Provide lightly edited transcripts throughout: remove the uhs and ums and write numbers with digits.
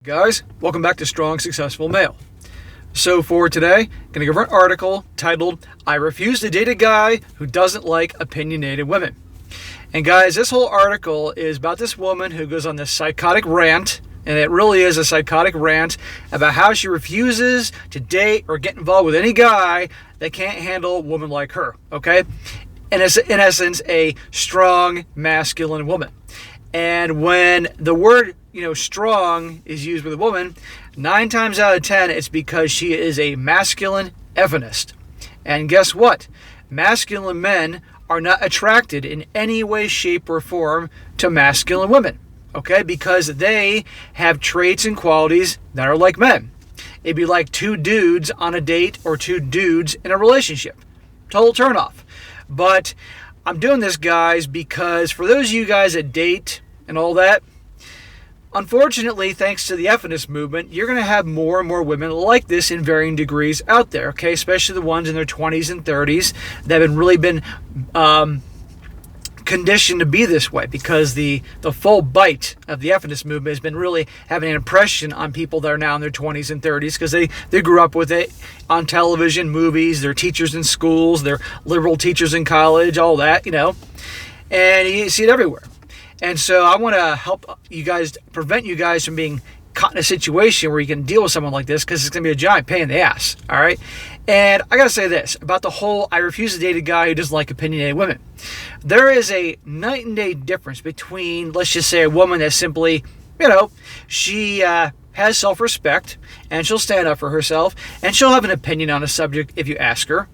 Guys, welcome back to Strong Successful Male. So for today, I'm going to give an article titled, I Refuse to Date a Guy Who Doesn't Like Opinionated Women. And guys, this whole article is about this woman who goes on this psychotic rant, and it really is a psychotic rant about how she refuses to date or get involved with any guy that can't handle a woman like her, okay? And it's, in essence, a strong, masculine woman. And when the word, strong is used with a woman, 9 times out of 10, it's because she is a masculine feminist. And guess what? Masculine men are not attracted in any way, shape, or form to masculine women, okay? Because they have traits and qualities that are like men. It'd be like 2 dudes on a date or 2 dudes in a relationship. Total turnoff. But I'm doing this, guys, because for those of you guys that date and all that, unfortunately, thanks to the feminist movement, you're going to have more and more women like this in varying degrees out there, okay? Especially the ones in their 20s and 30s that have really been conditioned to be this way, because the full bite of the feminist movement has been really having an impression on people that are now in their 20s and 30s because they grew up with it on television, movies, they're teachers in schools, they're liberal teachers in college, all that, and you see it everywhere. And so I want to help you guys, prevent you guys from being caught in a situation where you can deal with someone like this, because it's going to be a giant pain in the ass, all right? And I got to say this about the whole I refuse to date a guy who doesn't like opinionated women. There is a night and day difference between, let's just say, a woman that simply, she has self-respect and she'll stand up for herself and she'll have an opinion on a subject if you ask her,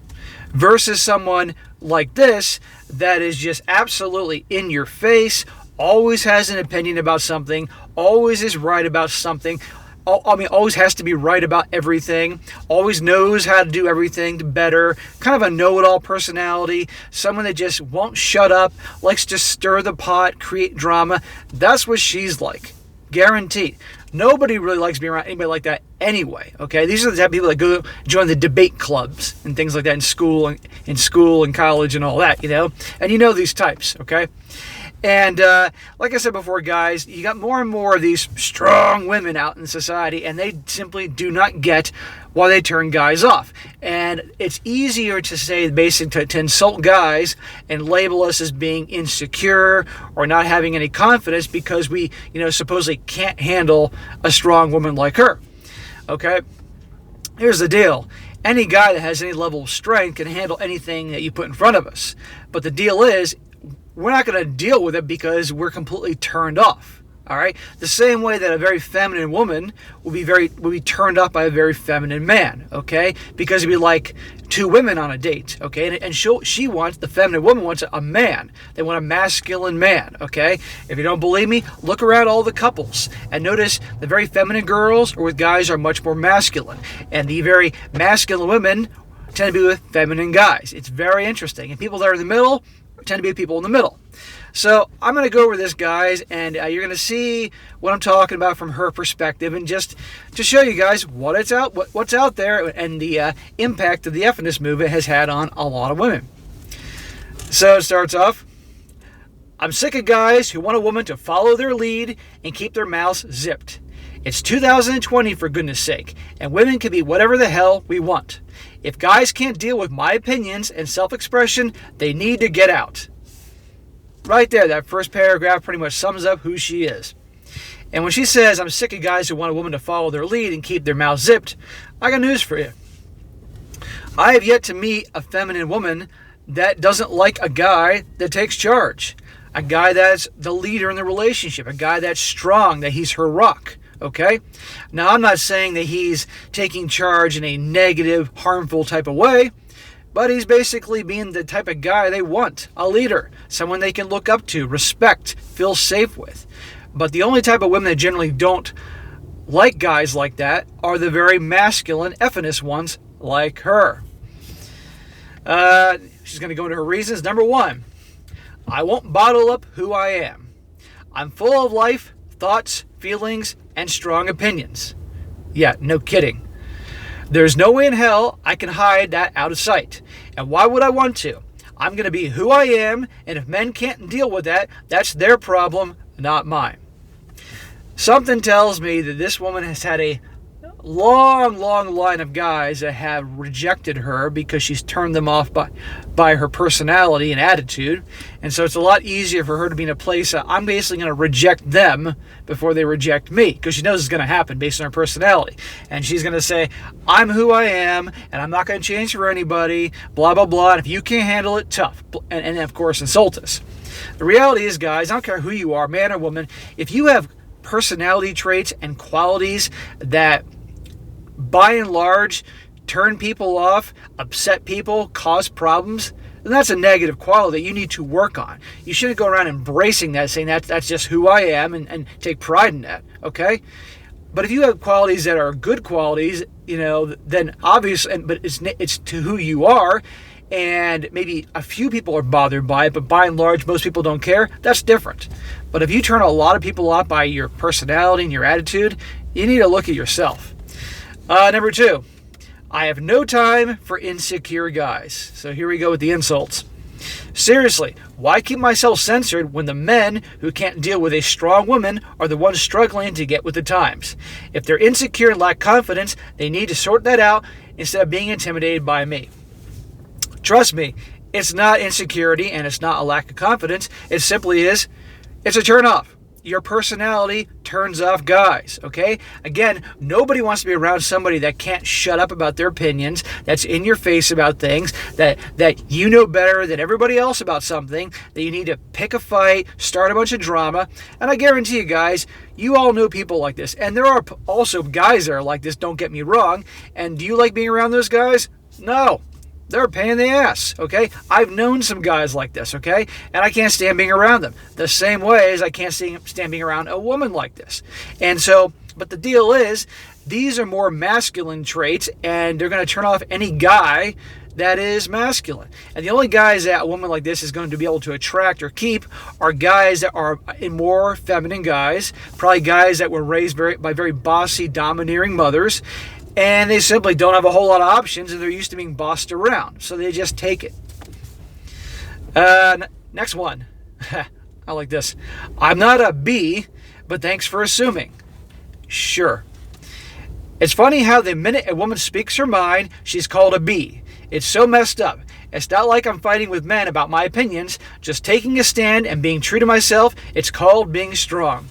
versus someone like this that is just absolutely in your face, always has an opinion about something, always is right about something, always has to be right about everything, always knows how to do everything better, kind of a know-it-all personality, someone that just won't shut up, likes to stir the pot, create drama. That's what she's like, guaranteed. Nobody really likes being around anybody like that anyway, okay? These are the type of people that go join the debate clubs and things like that in school and college and all that, And these types, okay? And like I said before, guys, you got more and more of these strong women out in society, and they simply do not get why they turn guys off. And it's easier to say, basically, to insult guys and label us as being insecure or not having any confidence because we, supposedly can't handle a strong woman like her. Okay? Here's the deal. Any guy that has any level of strength can handle anything that you put in front of us. But the deal is, we're not going to deal with it because we're completely turned off. All right? The same way that a very feminine woman will be turned off by a very feminine man, okay? Because it'd be like 2 women on a date, okay? And the feminine woman wants a man. They want a masculine man, okay? If you don't believe me, look around all the couples and notice the very feminine girls or with guys are much more masculine. And the very masculine women tend to be with feminine guys. It's very interesting. And people that are in the middle tend to be people in the middle. So I'm going to go over this, guys, and you're going to see what I'm talking about from her perspective, and just to show you guys what's out there and the impact that the feminist movement has had on a lot of women. So it starts off, I'm sick of guys who want a woman to follow their lead and keep their mouths zipped. It's 2020, for goodness sake, and women can be whatever the hell we want. If guys can't deal with my opinions and self-expression, they need to get out. Right there, that first paragraph pretty much sums up who she is. And when she says, I'm sick of guys who want a woman to follow their lead and keep their mouth zipped, I got news for you. I have yet to meet a feminine woman that doesn't like a guy that takes charge. A guy that's the leader in the relationship. A guy that's strong, that he's her rock. Okay? Now, I'm not saying that he's taking charge in a negative, harmful type of way, but he's basically being the type of guy they want. A leader. Someone they can look up to, respect, feel safe with. But the only type of women that generally don't like guys like that are the very masculine, feminist ones like her. She's going to go into her reasons. Number 1, I won't bottle up who I am. I'm full of life, thoughts, feelings, and strong opinions. Yeah, no kidding. There's no way in hell I can hide that out of sight. And why would I want to? I'm going to be who I am, and if men can't deal with that, that's their problem, not mine. Something tells me that this woman has had a long line of guys that have rejected her because she's turned them off by her personality and attitude. And so it's a lot easier for her to be in a place that I'm basically going to reject them before they reject me, because she knows it's going to happen based on her personality. And she's going to say, I'm who I am, and I'm not going to change for anybody, blah, blah, blah. And if you can't handle it, tough. And of course, insult us. The reality is, guys, I don't care who you are, man or woman, if you have personality traits and qualities that by and large turn people off, upset people, cause problems, then that's a negative quality that you need to work on. You shouldn't go around embracing that, saying that's just who I am, and take pride in that, okay? But if you have qualities that are good qualities, then obviously, but it's to who you are, and maybe a few people are bothered by it, but by and large, most people don't care, that's different. But if you turn a lot of people off by your personality and your attitude, you need to look at yourself. Number 2, I have no time for insecure guys. So here we go with the insults. Seriously, why keep myself censored when the men who can't deal with a strong woman are the ones struggling to get with the times? If they're insecure and lack confidence, they need to sort that out instead of being intimidated by me. Trust me, it's not insecurity and it's not a lack of confidence. It simply is, it's a turn off. Your personality turns off guys, okay? Again, nobody wants to be around somebody that can't shut up about their opinions, that's in your face about things, that you know better than everybody else about something, that you need to pick a fight, start a bunch of drama. And I guarantee you guys, you all know people like this. And there are also guys that are like this, don't get me wrong. And do you like being around those guys? No. They're a pain in the ass, okay? I've known some guys like this, okay? And I can't stand being around them. The same way as I can't stand being around a woman like this. And so, but the deal is, these are more masculine traits, and they're going to turn off any guy that is masculine. And the only guys that a woman like this is going to be able to attract or keep are guys that are more feminine guys, probably guys that were raised by very bossy, domineering mothers, and they simply don't have a whole lot of options, and they're used to being bossed around. So they just take it. Next one. I like this. I'm not a B, but thanks for assuming. Sure. It's funny how the minute a woman speaks her mind, she's called a B. It's so messed up. It's not like I'm fighting with men about my opinions, just taking a stand and being true to myself. It's called being strong.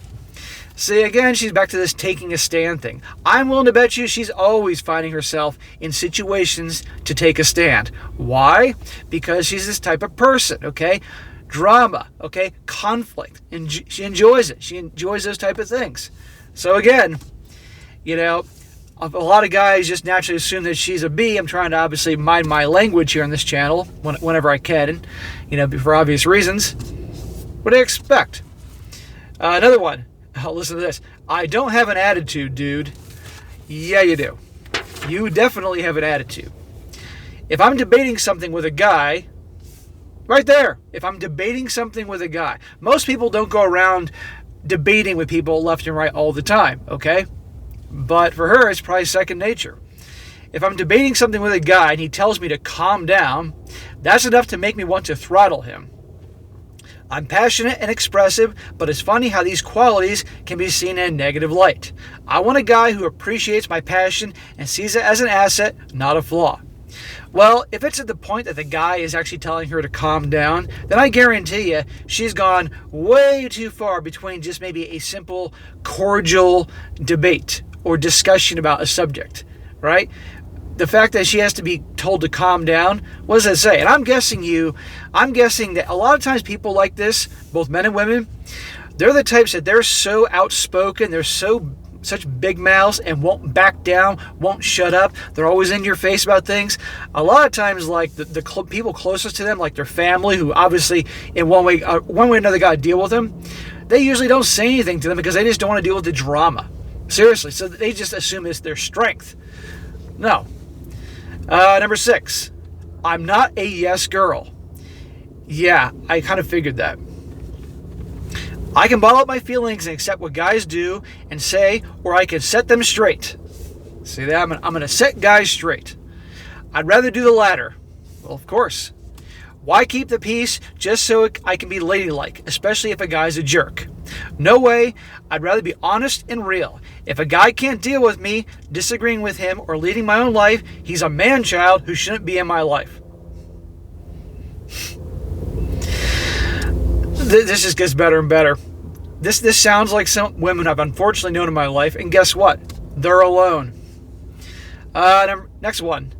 See, again, she's back to this taking a stand thing. I'm willing to bet you she's always finding herself in situations to take a stand. Why? Because she's this type of person, okay? Drama, okay? Conflict. And she enjoys it. She enjoys those type of things. So again, a lot of guys just naturally assume that she's a B. I'm trying to obviously mind my language here on this channel whenever I can, for obvious reasons. What do I expect? Another one. Listen to this. I don't have an attitude, dude. Yeah, you do. You definitely have an attitude. If I'm debating something with a guy, right there, if I'm debating something with a guy, most people don't go around debating with people left and right all the time, okay? But for her, it's probably second nature. If I'm debating something with a guy and he tells me to calm down, that's enough to make me want to throttle him. I'm passionate and expressive, but it's funny how these qualities can be seen in a negative light. I want a guy who appreciates my passion and sees it as an asset, not a flaw. Well, if it's at the point that the guy is actually telling her to calm down, then I guarantee you she's gone way too far between just maybe a simple, cordial debate or discussion about a subject, right? The fact that she has to be told to calm down, what does that say? And I'm guessing that a lot of times people like this, both men and women, they're the types that they're so outspoken, they're such big mouths and won't back down, won't shut up. They're always in your face about things. A lot of times, like the people closest to them, like their family, who obviously in one way or another got to deal with them, they usually don't say anything to them because they just don't want to deal with the drama. Seriously, so they just assume it's their strength. No. Number 6, I'm not a yes girl. Yeah, I kind of figured that. I can bottle up my feelings and accept what guys do and say, or I can set them straight. See that? I'm going to set guys straight. I'd rather do the latter. Well, of course. Why keep the peace just so I can be ladylike, especially if a guy's a jerk? No way. I'd rather be honest and real. If a guy can't deal with me disagreeing with him or leading my own life, he's a man-child who shouldn't be in my life. This just gets better and better. This sounds like some women I've unfortunately known in my life, and guess what? They're alone. Next one.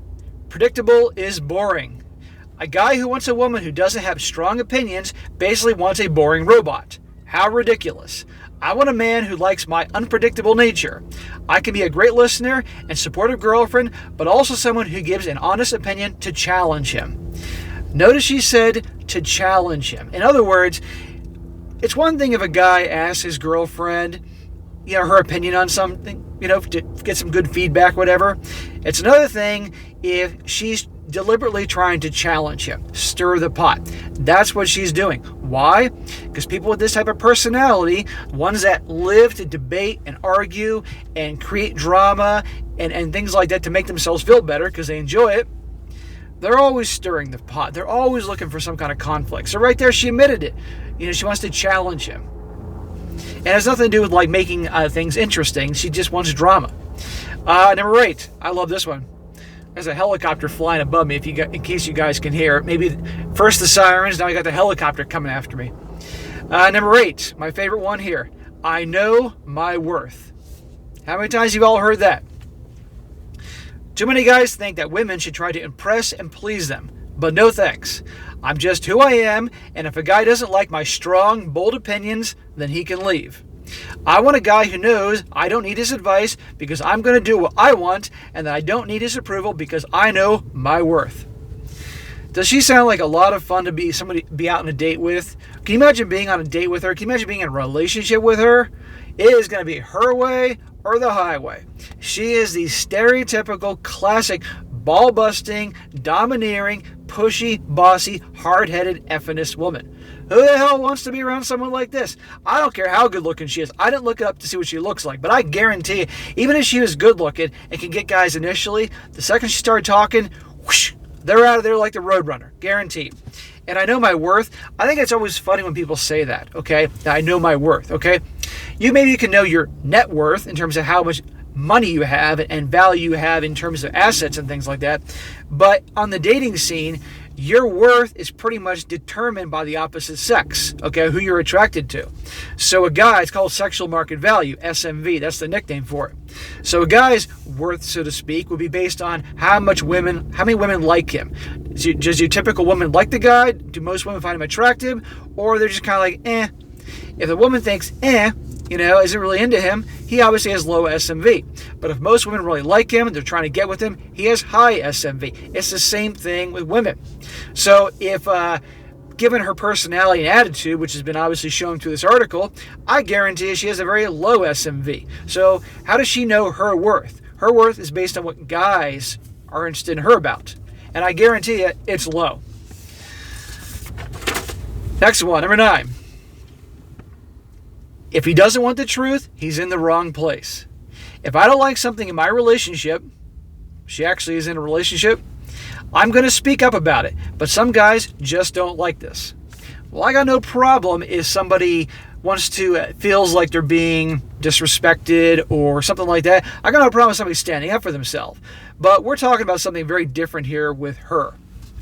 Predictable is boring. A guy who wants a woman who doesn't have strong opinions basically wants a boring robot. How ridiculous. I want a man who likes my unpredictable nature. I can be a great listener and supportive girlfriend, but also someone who gives an honest opinion to challenge him. Notice she said to challenge him. In other words, it's one thing if a guy asks his girlfriend, her opinion on something, to get some good feedback, whatever. It's another thing if she's deliberately trying to challenge him, stir the pot. That's what she's doing. Why? Because people with this type of personality, ones that live to debate and argue and create drama and things like that to make themselves feel better because they enjoy it, they're always stirring the pot. They're always looking for some kind of conflict. So right there, she admitted it. She wants to challenge him. And it has nothing to do with like making things interesting. She just wants drama. Number 8. I love this one. There's a helicopter flying above me. In case you guys can hear. Maybe first the sirens. Now I got the helicopter coming after me. Number 8. My favorite one here. I know my worth. How many times have you all heard that? Too many guys think that women should try to impress and please them. But no thanks. I'm just who I am, and if a guy doesn't like my strong, bold opinions, then he can leave. I want a guy who knows I don't need his advice because I'm going to do what I want, and that I don't need his approval because I know my worth. Does she sound like a lot of fun to be out on a date with? Can you imagine being on a date with her? Can you imagine being in a relationship with her? It is going to be her way or the highway. She is the stereotypical, classic, ball-busting, domineering, pushy, bossy, hard-headed, effeminist woman. Who the hell wants to be around someone like this? I don't care how good-looking she is. I didn't look it up to see what she looks like, but I guarantee you, even if she was good-looking and can get guys initially, the second she started talking, whoosh, they're out of there like the Roadrunner. Guaranteed. And I know my worth. I think it's always funny when people say that, okay? That I know my worth, okay? You can know your net worth in terms of how much money you have and value you have in terms of assets and things like that. But on the dating scene, your worth is pretty much determined by the opposite sex, okay, who you're attracted to. So a guy, it's called sexual market value, SMV, that's the nickname for it. So a guy's worth, so to speak, would be based on how many women like him. Does your typical woman like the guy? Do most women find him attractive? Or they're just kind of like, eh. If a woman thinks, isn't really into him, he obviously has low SMV. But if most women really like him, they're trying to get with him, he has high SMV. It's the same thing with women. So if, given her personality and attitude, which has been obviously shown through this article, I guarantee she has a very low SMV. So how does she know her worth? Her worth is based on what guys are interested in her about. And I guarantee you, it's low. Next one, number 9. If he doesn't want the truth, he's in the wrong place. If I don't like something in my relationship, she actually is in a relationship, I'm going to speak up about it. But some guys just don't like this. Well, I got no problem if somebody feels like they're being disrespected or something like that. I got no problem with somebody standing up for themselves. But we're talking about something very different here with her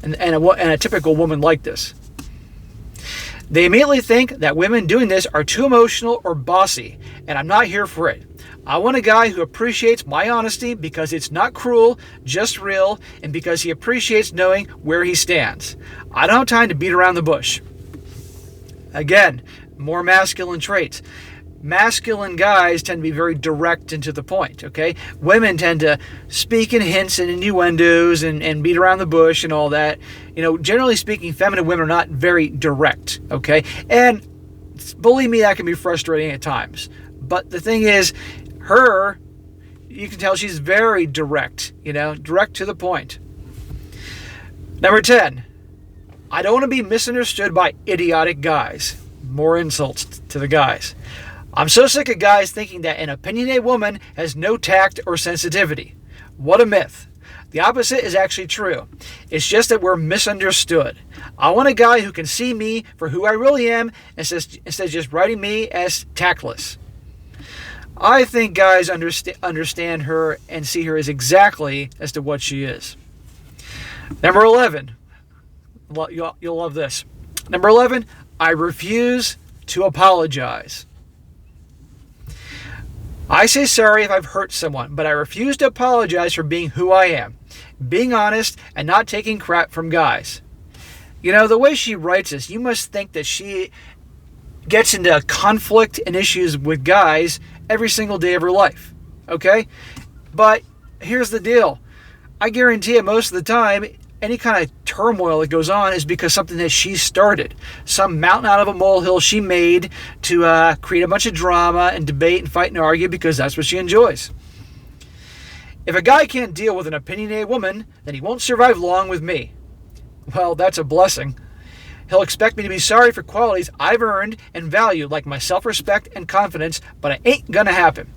and a typical woman like this. They immediately think that women doing this are too emotional or bossy, and I'm not here for it. I want a guy who appreciates my honesty because it's not cruel, just real, and because he appreciates knowing where he stands. I don't have time to beat around the bush. Again, more masculine traits. Masculine guys tend to be very direct and to the point, okay? Women tend to speak in hints and innuendos and beat around the bush and all that. Generally speaking, feminine women are not very direct, okay? And believe me, that can be frustrating at times. But the thing is, you can tell she's very direct, direct to the point. Number 10, I don't want to be misunderstood by idiotic guys. More insults to the guys. I'm so sick of guys thinking that an opinionated woman has no tact or sensitivity. What a myth. The opposite is actually true. It's just that we're misunderstood. I want a guy who can see me for who I really am instead of just writing me as tactless. I think guys understand her and see her as exactly as to what she is. Number 11. You'll love this. Number 11, I refuse to apologize. I say sorry if I've hurt someone, but I refuse to apologize for being who I am, being honest, and not taking crap from guys. You know, the way she writes this, you must think that she gets into conflict and issues with guys every single day of her life, okay? But here's the deal. I guarantee you most of the time, any kind of turmoil that goes on is because something that she started. Some mountain out of a molehill she made to create a bunch of drama and debate and fight and argue because that's what she enjoys. If a guy can't deal with an opinionated woman, then he won't survive long with me. Well, that's a blessing. He'll expect me to be sorry for qualities I've earned and valued, like my self-respect and confidence, but it ain't gonna happen.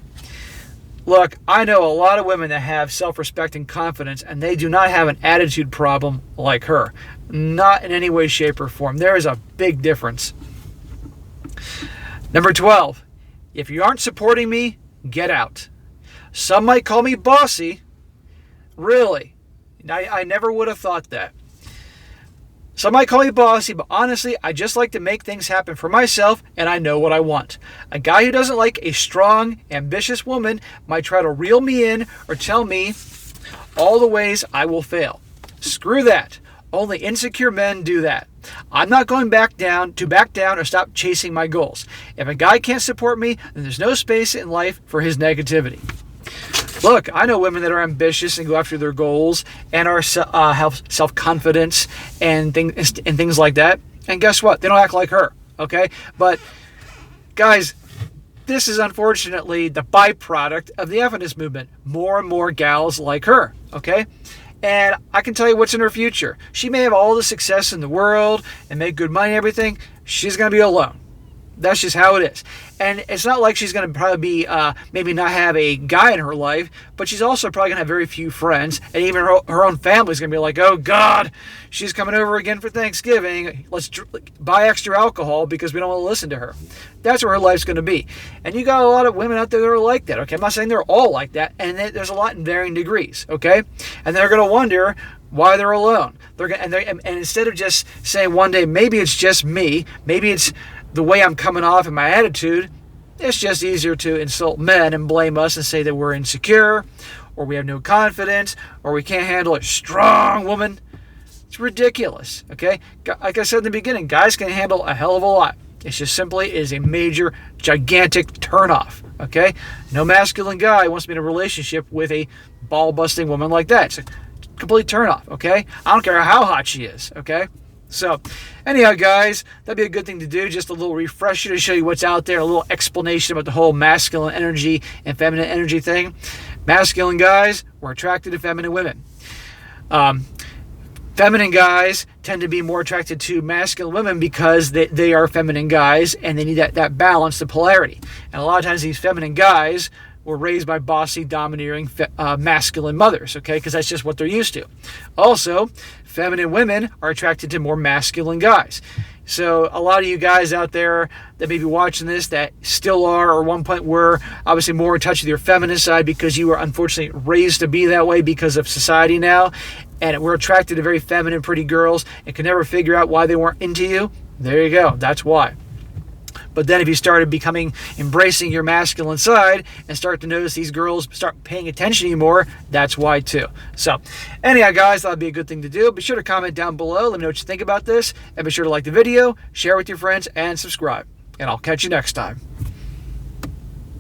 Look, I know a lot of women that have self-respect and confidence, and they do not have an attitude problem like her. Not in any way, shape, or form. There is a big difference. Number 12, if you aren't supporting me, get out. Some might call me bossy. Really? I never would have thought that. Some might call me bossy, but honestly, I just like to make things happen for myself, and I know what I want. A guy who doesn't like a strong, ambitious woman might try to reel me in or tell me all the ways I will fail. Screw that. Only insecure men do that. I'm not going back down or stop chasing my goals. If a guy can't support me, then there's no space in life for his negativity. Look, I know women that are ambitious and go after their goals and are have self-confidence and things like that. And guess what? They don't act like her, okay? But guys, this is unfortunately the byproduct of the feminist movement. More and more gals like her, okay? And I can tell you what's in her future. She may have all the success in the world and make good money and everything. She's going to be alone. That's just how it is. And it's not like she's going to probably be, maybe not have a guy in her life, but she's also probably going to have very few friends. And even her own family's going to be like, oh, God, she's coming over again for Thanksgiving. Let's buy extra alcohol because we don't want to listen to her. That's where her life's going to be. And you got a lot of women out there that are like that, okay? I'm not saying they're all like that. And there's a lot in varying degrees, okay? And they're going to wonder why they're alone. And instead of just saying one day, maybe it's just me, maybe it's the way I'm coming off and my attitude, it's just easier to insult men and blame us and say that we're insecure or we have no confidence or we can't handle a strong woman. It's ridiculous, okay? Like I said in the beginning, guys can handle a hell of a lot. It just simply is a major, gigantic turnoff, okay? No masculine guy wants to be in a relationship with a ball-busting woman like that. It's a complete turnoff, okay? I don't care how hot she is, okay? So, anyhow, guys, that'd be a good thing to do. Just a little refresher to show you what's out there, a little explanation about the whole masculine energy and feminine energy thing. Masculine guys were attracted to feminine women. Feminine guys tend to be more attracted to masculine women because they are feminine guys and they need that balance, the polarity. And a lot of times these feminine guys were raised by bossy, domineering, masculine mothers, okay? Because that's just what they're used to. Also, feminine women are attracted to more masculine guys. So a lot of you guys out there that may be watching this that still are or one point were obviously more in touch with your feminine side because you were unfortunately raised to be that way because of society now. And we're attracted to very feminine, pretty girls and can never figure out why they weren't into you. There you go. That's why. But then if you started embracing your masculine side and start to notice these girls start paying attention to you more, that's why too. So anyhow, guys, that'd be a good thing to do. Be sure to comment down below. Let me know what you think about this. And be sure to like the video, share with your friends, and subscribe. And I'll catch you next time.